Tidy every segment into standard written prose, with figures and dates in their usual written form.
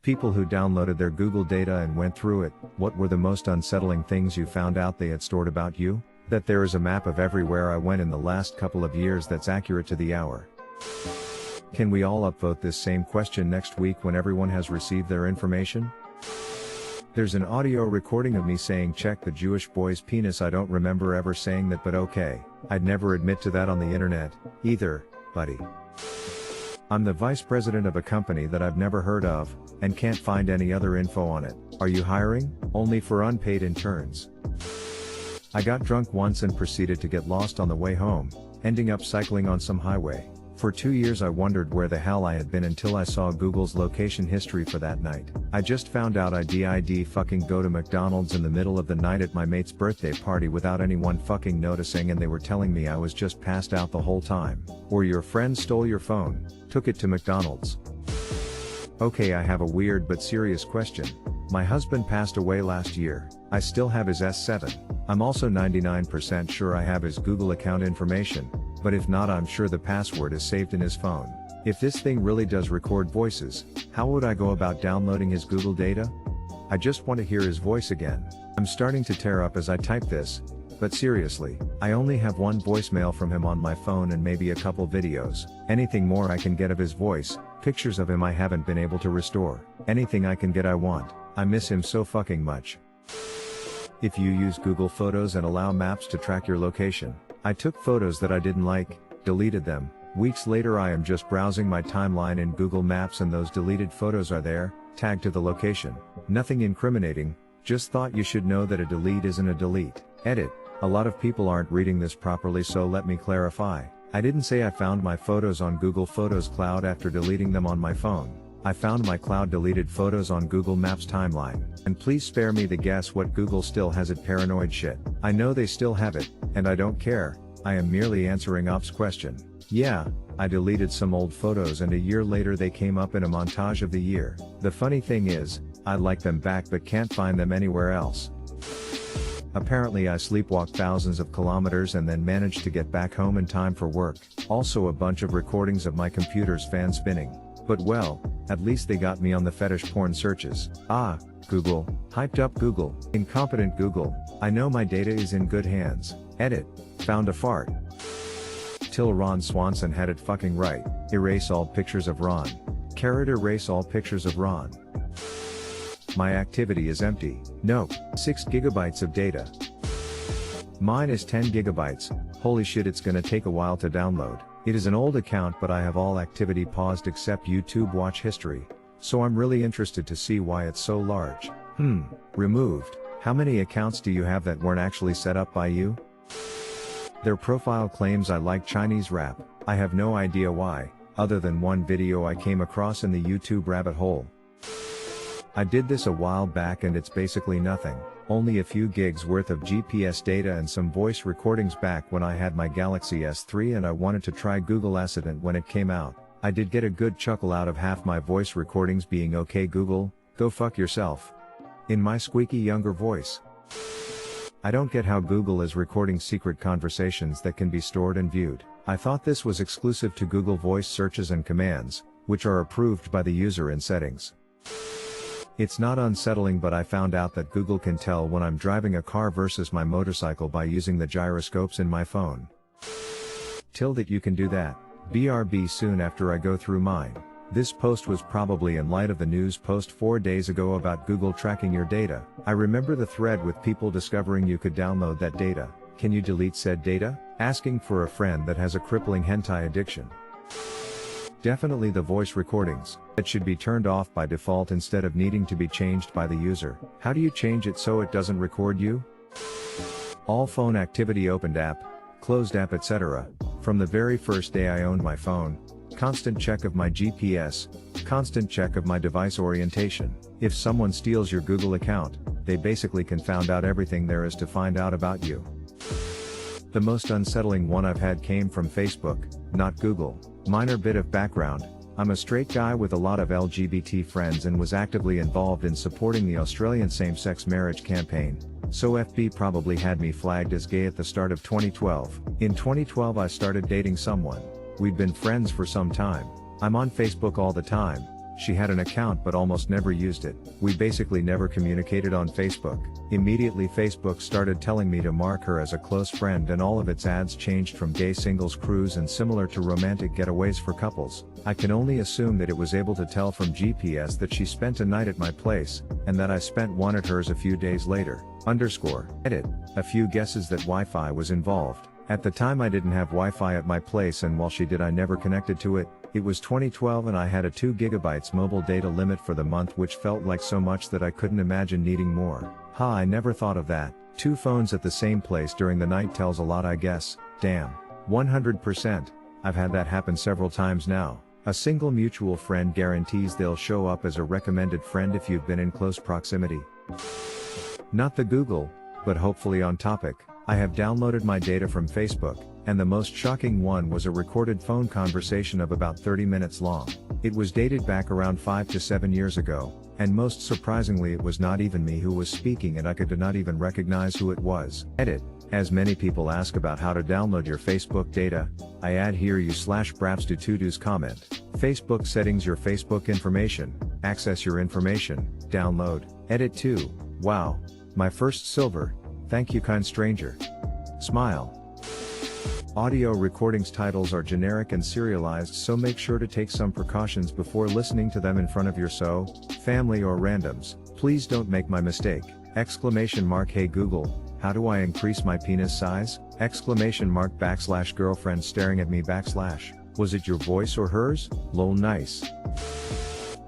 People who downloaded their Google data and went through it. What were the most unsettling things you found out they had stored about you? That there is a map of everywhere I went in the last couple of years that's accurate to the hour. Can we all upvote this same question next week when everyone has received their information? There's an audio recording of me saying check the Jewish boy's penis. I don't remember ever saying that, but okay. I'd never admit to that on the internet, either, buddy. I'm the vice president of a company that I've never heard of, and can't find any other info on it. Are you hiring? Only for unpaid interns. I got drunk once and proceeded to get lost on the way home, ending up cycling on some highway. For 2 years I wondered where the hell I had been until I saw Google's location history for that night. I just found out I did fucking go to McDonald's in the middle of the night at my mate's birthday party without anyone fucking noticing, and they were telling me I was just passed out the whole time. Or your friend stole your phone, took it to McDonald's. Okay, I have a weird but serious question. My husband passed away last year. I still have his S7. I'm also 99% sure I have his Google account information, but if not, I'm sure the password is saved in his phone. If this thing really does record voices, how would I go about downloading his Google data? I just want to hear his voice again. I'm starting to tear up as I type this, but seriously, I only have one voicemail from him on my phone and maybe a couple videos. Anything more I can get of his voice, pictures of him I haven't been able to restore. Anything I can get I want. I miss him so fucking much. If you use Google Photos and allow Maps to track your location. I took photos that I didn't like, deleted them. Weeks later I am just browsing my timeline in Google Maps and those deleted photos are there, tagged to the location. Nothing incriminating, just thought you should know that a delete isn't a delete. Edit. A lot of people aren't reading this properly, so let me clarify. I didn't say I found my photos on Google Photos Cloud after deleting them on my phone. I found my cloud deleted photos on Google Maps timeline. And please spare me the guess what Google still has it paranoid shit. I know they still have it, and I don't care. I am merely answering Op's question. Yeah, I deleted some old photos and a year later they came up in a montage of the year. The funny thing is, I'd like them back but can't find them anywhere else. Apparently I sleepwalked thousands of kilometers and then managed to get back home in time for work. Also a bunch of recordings of my computer's fan spinning. But well, at least they got me on the fetish porn searches. Ah, Google, hyped up Google, incompetent Google, I know my data is in good hands. Edit, found a fart. Till Ron Swanson had it fucking right. Erase all pictures of Ron. Carrot erase all pictures of Ron. My activity is empty. Nope, 6 gigabytes of data. Mine is 10 gigabytes. Holy shit, it's gonna take a while to download. It is an old account but I have all activity paused except YouTube watch history. So I'm really interested to see why it's so large. Removed. How many accounts do you have that weren't actually set up by you? Their profile claims I like Chinese rap. I have no idea why, other than one video I came across in the YouTube rabbit hole. I did this a while back and it's basically nothing. Only a few gigs worth of GPS data and some voice recordings back when I had my Galaxy S3 and I wanted to try Google Assistant when it came out. I did get a good chuckle out of half my voice recordings being okay Google, go fuck yourself. In my squeaky younger voice. I don't get how Google is recording secret conversations that can be stored and viewed. I thought this was exclusive to Google Voice searches and commands, which are approved by the user in settings. It's not unsettling, but I found out that Google can tell when I'm driving a car versus my motorcycle by using the gyroscopes in my phone. Till that you can do that. BRB soon after I go through mine. This post was probably in light of the news post 4 days ago about Google tracking your data. I remember the thread with people discovering you could download that data. Can you delete said data? Asking for a friend that has a crippling hentai addiction. Definitely the voice recordings. It should be turned off by default instead of needing to be changed by the user. How do you change it so it doesn't record you? All phone activity, opened app, closed app, etc. From the very first day I owned my phone. Constant check of my GPS. Constant check of my device orientation. If someone steals your Google account, they basically can find out everything there is to find out about you. The most unsettling one I've had came from Facebook, not Google. Minor bit of background. I'm a straight guy with a lot of LGBT friends and was actively involved in supporting the Australian same-sex marriage campaign, so FB probably had me flagged as gay at the start of 2012. In 2012 I started dating someone. We'd been friends for some time. I'm on Facebook all the time, She had an account but almost never used it. We basically never communicated on Facebook. Immediately Facebook started telling me to mark her as a close friend, and all of its ads changed from gay singles cruise and similar to romantic getaways for couples. I can only assume that it was able to tell from GPS that she spent a night at my place, and that I spent one at hers a few days later. Edit. A few guesses that Wi-Fi was involved. At the time I didn't have Wi-Fi at my place, and while she did I never connected to it. It was 2012 and I had a 2 GB mobile data limit for the month, which felt like so much that I couldn't imagine needing more. I never thought of that. 2 phones at the same place during the night tells a lot, I guess. Damn. 100%. I've had that happen several times now. A single mutual friend guarantees they'll show up as a recommended friend if you've been in close proximity. Not the Google, but hopefully on topic. I have downloaded my data from Facebook, and the most shocking one was a recorded phone conversation of about 30 minutes long. It was dated back around 5 to 7 years ago, and most surprisingly it was not even me who was speaking, and I could not even recognize who it was. Edit. As many people ask about how to download your Facebook data, I add here u/brapsdo2do's comment. Facebook settings, your Facebook information, access your information, download, edit to. Wow. My first silver. Thank you, kind stranger. Smile. Audio recordings titles are generic and serialized, so make sure to take some precautions before listening to them in front of your family or randoms. Please don't make my mistake. ! Hey Google, how do I increase my penis size? ! !girlfriend staring at me !! Was it your voice or hers? Lol, nice.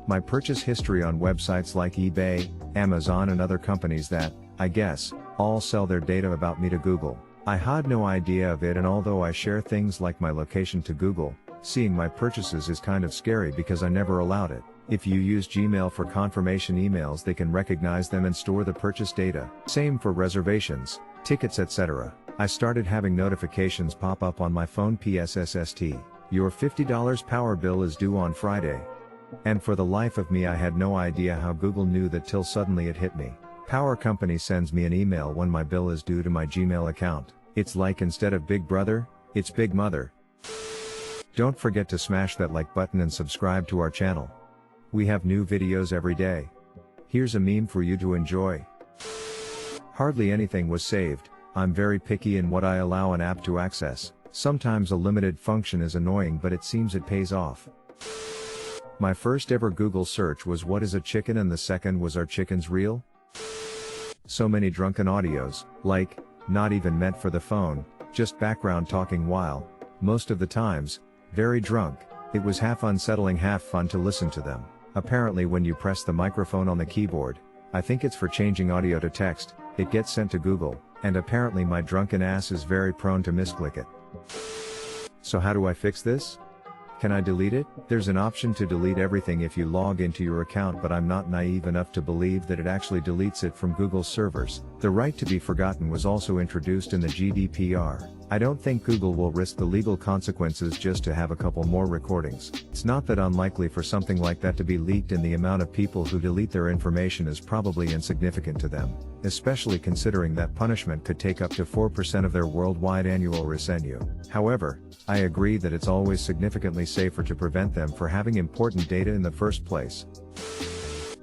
My purchase history on websites like eBay, Amazon and other companies that, I guess, all sell their data about me to Google. I had no idea of it, and although I share things like my location to Google, seeing my purchases is kind of scary because I never allowed it. If you use Gmail for confirmation emails, they can recognize them and store the purchase data. Same for reservations, tickets, etc. I started having notifications pop up on my phone. PSSST. Your $50 power bill is due on Friday. And for the life of me I had no idea how Google knew that till suddenly it hit me. Power company sends me an email when my bill is due to my Gmail account. It's like instead of Big Brother, it's Big Mother. Don't forget to smash that like button and subscribe to our channel. We have new videos every day. Here's a meme for you to enjoy. Hardly anything was saved. I'm very picky in what I allow an app to access. Sometimes a limited function is annoying, but it seems it pays off. My first ever Google search was what is a chicken, and the second was are chickens real? So many drunken audios, like, not even meant for the phone, just background talking while, most of the times, very drunk. It was half unsettling, half fun to listen to them. Apparently when you press the microphone on the keyboard, I think it's for changing audio to text, it gets sent to Google, and apparently my drunken ass is very prone to misclick it. So how do I fix this? Can I delete it? There's an option to delete everything if you log into your account, but I'm not naive enough to believe that it actually deletes it from Google's servers. The right to be forgotten was also introduced in the GDPR. I don't think Google will risk the legal consequences just to have a couple more recordings. It's not that unlikely for something like that to be leaked, and the amount of people who delete their information is probably insignificant to them, especially considering that punishment could take up to 4% of their worldwide annual revenue. However, I agree that it's always significantly safer to prevent them for having important data in the first place.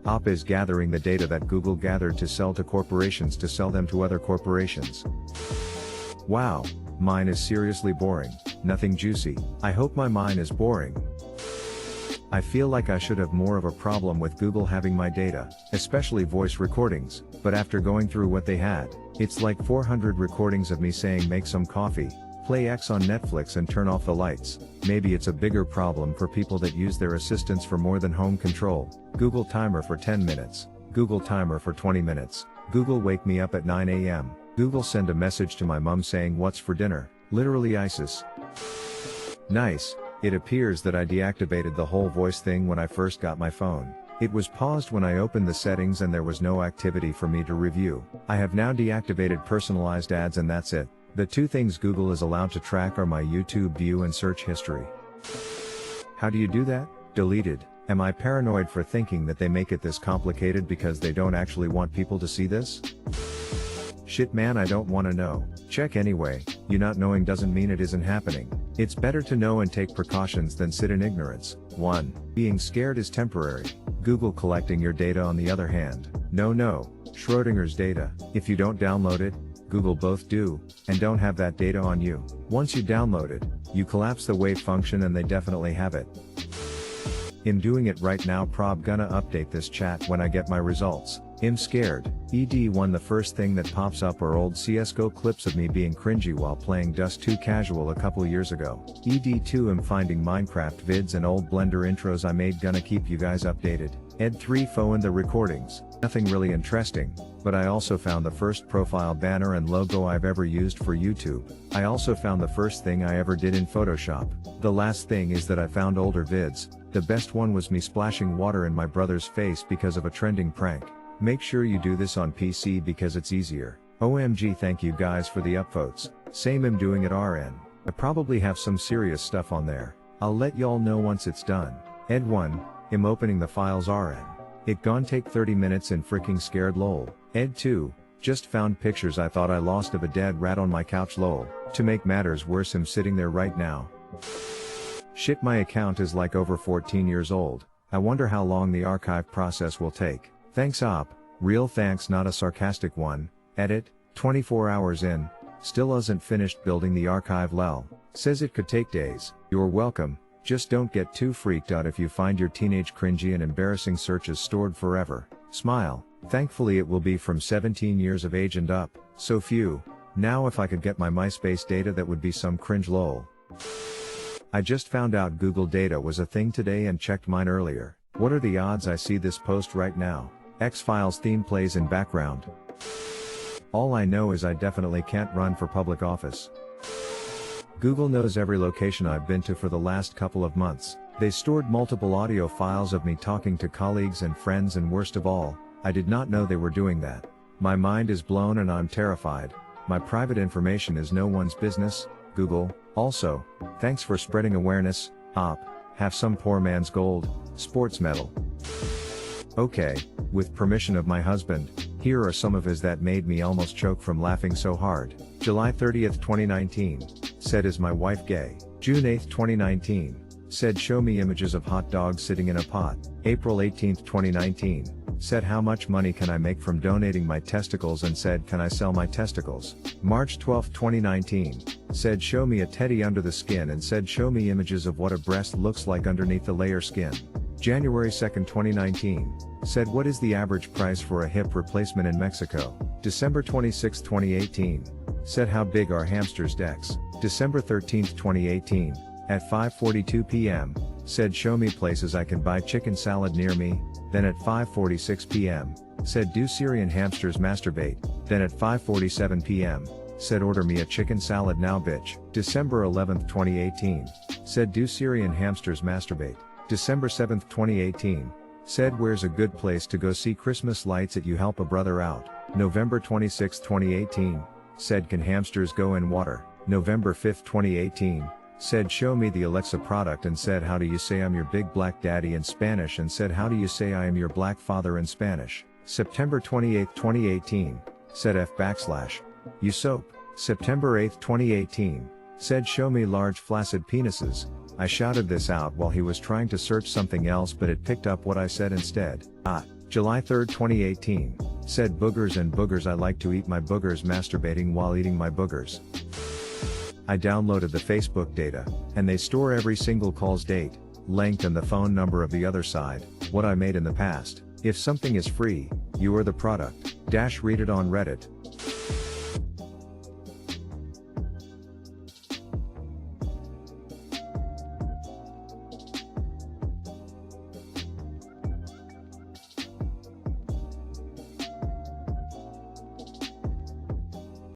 Op is gathering the data that Google gathered to sell to corporations to sell them to other corporations. Wow, mine is seriously boring, nothing juicy. I hope my mine is boring. I feel like I should have more of a problem with Google having my data, especially voice recordings, but after going through what they had, it's like 400 recordings of me saying make some coffee, play X on Netflix and turn off the lights. Maybe it's a bigger problem for people that use their assistants for more than home control. Google timer for 10 minutes, Google timer for 20 minutes, Google wake me up at 9 AM, Google send a message to my mom saying what's for dinner, literally ISIS. Nice, it appears that I deactivated the whole voice thing when I first got my phone. It was paused when I opened the settings and there was no activity for me to review. I have now deactivated personalized ads and that's it. The two things Google is allowed to track are my YouTube view and search history. How do you do that? Deleted. Am I paranoid for thinking that they make it this complicated because they don't actually want people to see this? Shit man, I don't want to know. Check anyway, you not knowing doesn't mean it isn't happening. It's better to know and take precautions than sit in ignorance. 1. Being scared is temporary. Google collecting your data on the other hand. No. Schrodinger's data. If you don't download it, Google both do, and don't have that data on you. Once you download it, you collapse the wave function and they definitely have it. I'm doing it right now, prob gonna update this chat when I get my results. I'm scared. ED1 The first thing that pops up are old CSGO clips of me being cringy while playing Dust 2 casual a couple years ago. ED2 I'm finding Minecraft vids and old Blender intros I made, gonna keep you guys updated. Ed3 Fo and the recordings. Nothing really interesting, but I also found the first profile banner and logo I've ever used for YouTube. I also found the first thing I ever did in Photoshop. The last thing is that I found older vids. The best one was me splashing water in my brother's face because of a trending prank. Make sure you do this on PC because it's easier. OMG, thank you guys for the upvotes. Same, I'm doing it RN. I probably have some serious stuff on there. I'll let y'all know once it's done. Ed1, I'm opening the files RN. It gon' take 30 minutes and freaking scared lol. Ed2, just found pictures I thought I lost of a dead rat on my couch lol. To make matters worse, I'm sitting there right now. Shit, my account is like over 14 years old. I wonder how long the archive process will take. Thanks op, real thanks, not a sarcastic one. Edit, 24 hours in, still isn't finished building the archive lol. Says it could take days. You're welcome, just don't get too freaked out if you find your teenage cringy and embarrassing searches stored forever. Smile, thankfully it will be from 17 years of age and up, so few. Now if I could get my MySpace data that would be some cringe lol. I just found out Google data was a thing today and checked mine earlier. What are the odds I see this post right now? X-Files theme plays in background. All I know is I definitely can't run for public office. Google knows every location I've been to for the last couple of months. They stored multiple audio files of me talking to colleagues and friends, and worst of all, I did not know they were doing that. My mind is blown and I'm terrified. My private information is no one's business. Google, also, thanks for spreading awareness. Op, have some poor man's gold, sports medal. Okay, with permission of my husband, here are some of his that made me almost choke from laughing so hard. July 30th 2019, said is my wife gay? June 8th 2019, said show me images of hot dogs sitting in a pot. April 18th 2019, said how much money can I make from donating my testicles, and said can I sell my testicles. March 12th 2019, said show me a teddy under the skin, and said show me images of what a breast looks like underneath the layer skin. January 2nd 2019, said what is the average price for a hip replacement in Mexico. December 26, 2018, said how big are hamsters' decks. December 13th 2018, at 5:42 p.m., said show me places I can buy chicken salad near me. Then at 5:46 p.m., said do Syrian hamsters masturbate. Then at 5:47 p.m., said order me a chicken salad now bitch. December 11th 2018, said do Syrian hamsters masturbate. December 7th 2018, said where's a good place to go see Christmas lights at you help a brother out. November 26th 2018, said can hamsters go in water. November 5th 2018, said show me the Alexa product, and said how do you say I'm your big black daddy in Spanish, and said how do you say I am your black father in Spanish. September 28th 2018, said you soap. September 8th 2018, said show me large flaccid penises. I shouted this out while he was trying to search something else, but it picked up what I said instead. July 3rd 2018, said boogers and boogers I like to eat my boogers masturbating while eating my boogers. I downloaded the Facebook data, and they store every single call's date, length and the phone number of the other side, what I made in the past. If something is free, you are the product. Read it on Reddit.